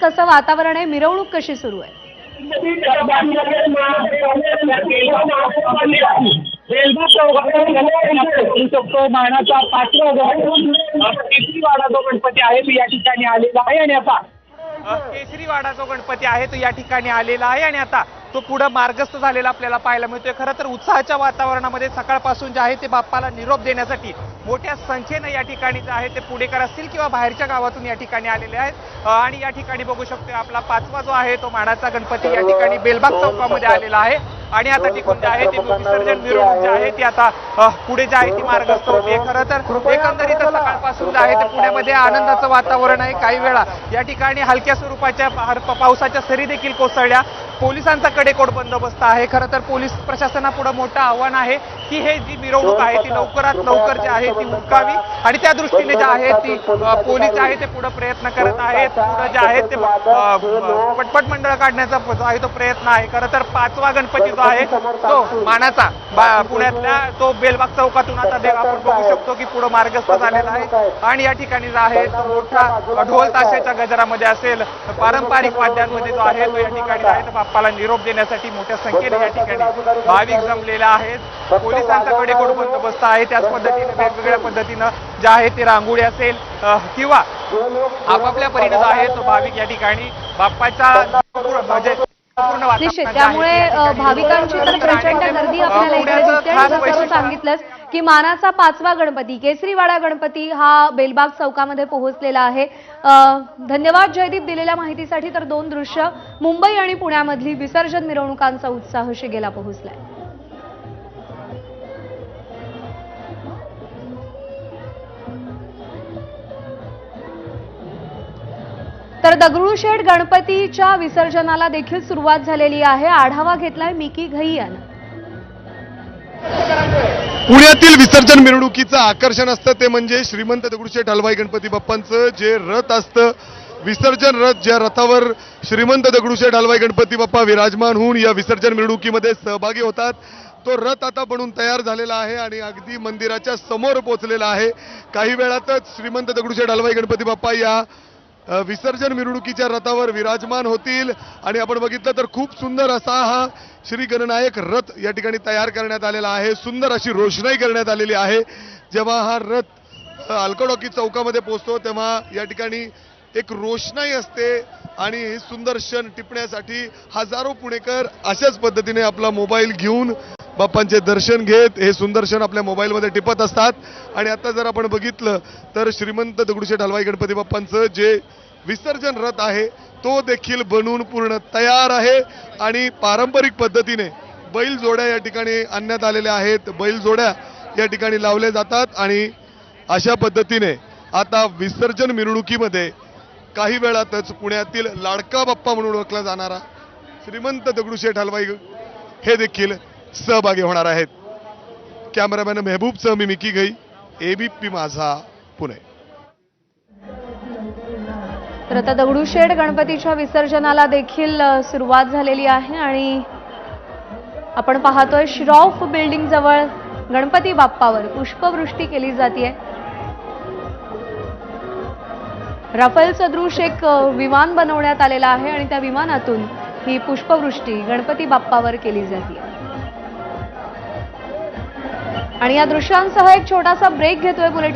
कसं वातावरण आहे, मिरवणूक कशी सुरू आहे? मानाचा 5वा केसरीवाडा जो गणपती आहे तो या ठिकाणी आलेला आहे आणि आता केसरीवाडा जो गणपती आहे तो या ठिकाणी आलेला आहे आणि आता तो पुढे मार्गस्थ झालेला आपल्याला पाहायला मिळतोय। खरं तर उत्साहाच्या वातावरणामध्ये सकाळपासून जे आहे ते बाप्पाला निरोप देण्यासाठी मोठ्या संख्येनं या ठिकाणी जे आहे ते पुणेकर असतील किंवा बाहेरच्या गावातून या ठिकाणी आलेले आहेत आणि या ठिकाणी बघू शकतोय आपला 5वा जो आहे तो मानाचा गणपती या ठिकाणी बेलबाग चौकामध्ये आलेला आहे आणि आता टिकून जे आहे ते विसर्जन मिरवणूक जी आहे ती आता पुढे जे आहे ती मार्गस्थ होते। खरं तर एकंदरीत सकाळपासून जे आहे ते पुण्यामध्ये आनंदाचं वातावरण आहे। काही वेळा या ठिकाणी हलक्या स्वरूपाच्या पावसाच्या सरी देखील कोसळल्या। पोलिसांचा कडेकोट बंदोबस्त आहे। खरं तर पोलीस प्रशासनापुढे मोठं आव्हान आहे की हे जी मिरवणूक आहे ती लवकरात लवकर जी आहे ती उरकावी आणि त्या दृष्टीने जे आहे ती पोलीस आहे ते पुढे प्रयत्न करत आहेत। पुढे जे आहे ते पटपट मंडळ काढण्याचा जो आहे तो प्रयत्न आहे। खरं तर 5वा गणपती जो आहे तो मानाचा पुण्यातल्या तो बेलबाग चौकातून आता आपण बघू शकतो की पुढे मार्गस्थ झालेला आहे आणि या ठिकाणी जो आहे तो मोठा ढोल ताशाच्या गजरामध्ये असेल पारंपरिक वाद्यांमध्ये जो आहे तो या ठिकाणी आहे बाप्पाला निरोप देण्यासाठी मोठ्या संख्येने या ठिकाणी भाविक जमलेले आहेत। पोलिसांचा कडेकोट बंदोबस्त आहे। त्याच पद्धतीने वेगवेगळ्या पद्धतीनं जे आहे ते रांगोळी असेल किंवा आपापल्या परीने जो आहे तो भाविक या ठिकाणी बाप्पाच्या म्हणजे निश्चित त्यामुळे भाविकांची तर प्रचंड गर्दी आपल्याला इकडे दिसते आणि जसं सांगितलंच की मानाचा 5वा गणपती केसरीवाडा गणपती हा बेलबाग चौकामध्ये पोहोचलेला आहे। धन्यवाद जयदीप दिलेल्या माहितीसाठी। तर 2 दृश्य मुंबई आणि पुण्यामधली विसर्जन मिरवणुकांचा उत्साह शिगेला पोहोचलाय। तर दगडूशेठ गणपतीच्या विसर्जनाला देखील सुरुवात झालेली आहे। आढावा घेतलाय मिकी घई यानं। पुण्यातील विसर्जन मिरवणुकीचं आकर्षण असतं ते म्हणजे श्रीमंत दगडूशेठ हलवाई गणपती बाप्पांचं जे रथ असतं, विसर्जन रथ, ज्या रथावर श्रीमंत दगडूशेठ हलवाई गणपती बाप्पा विराजमान होऊन या विसर्जन मिरवणुकीमध्ये सहभागी होतात। तो रथ आता बनून तयार झालेला आहे आणि अगदी मंदिराच्या समोर पोहोचलेला आहे। काही वेळातच श्रीमंत दगडूशेठ हलवाई गणपती बाप्पा या विसर्जन मिरवणुकीच्या रथावर विराजमान होतील आणि आपण बघितलं तर खूप सुंदर असा हा श्री गणनायक रथ या ठिकाणी तयार करण्यात आलेला आहे। सुंदर अशी रोषणाई करण्यात आलेली आहे। जेव्हा हा रथ अलकडोकी चौकामध्ये पोहोचतो तेव्हा या ठिकाणी एक रोषणाई असते आणि हे सुंदर क्षण टिपण्यासाठी हजारो पुणेकर अशाच पद्धतीने आपला मोबाईल घेऊन बाप्पांचे दर्शन घेत हे सुंदर क्षण आपल्या मोबाईलमध्ये टिपत असतात। आणि आता जर आपण बघितलं तर श्रीमंत दगडूशेठ हलवाई गणपती बाप्पांचं जे विसर्जन रथ आहे तो देखील बनून पूर्ण तयार आहे आणि पारंपरिक पद्धतीने बैल जोड्या या ठिकाणी आणण्यात आलेल्या आहेत। बैल जोड्या या ठिकाणी लावल्या जातात आणि अशा पद्धतीने आता विसर्जन मिरवणुकीमध्ये काही वेळातच पुण्यातील लाडका बाप्पा म्हणून ओळखला जाणारा श्रीमंत दगडूशेठ हलवाई हे देखील सहभागी होणार आहेत। कॅमेरामॅन मेहबूबसह मी मिकी घई, एबीपी माझा, पुणे। तर आता दगडूशेठ गणपतीच्या विसर्जनाला देखील सुरुवात झालेली आहे आणि आपण पाहतोय श्रॉफ बिल्डिंग जवळ गणपती बाप्पावर पुष्पवृष्टी केली जाते। राफेल सदृश एक विमान बनवण्यात आलेला आहे आणि त्या विमानातून ही पुष्पवृष्टी गणपती बाप्पावर केली जाते आणि या दृश्यांसह एक छोटासा ब्रेक घेतोय बुलेटिन।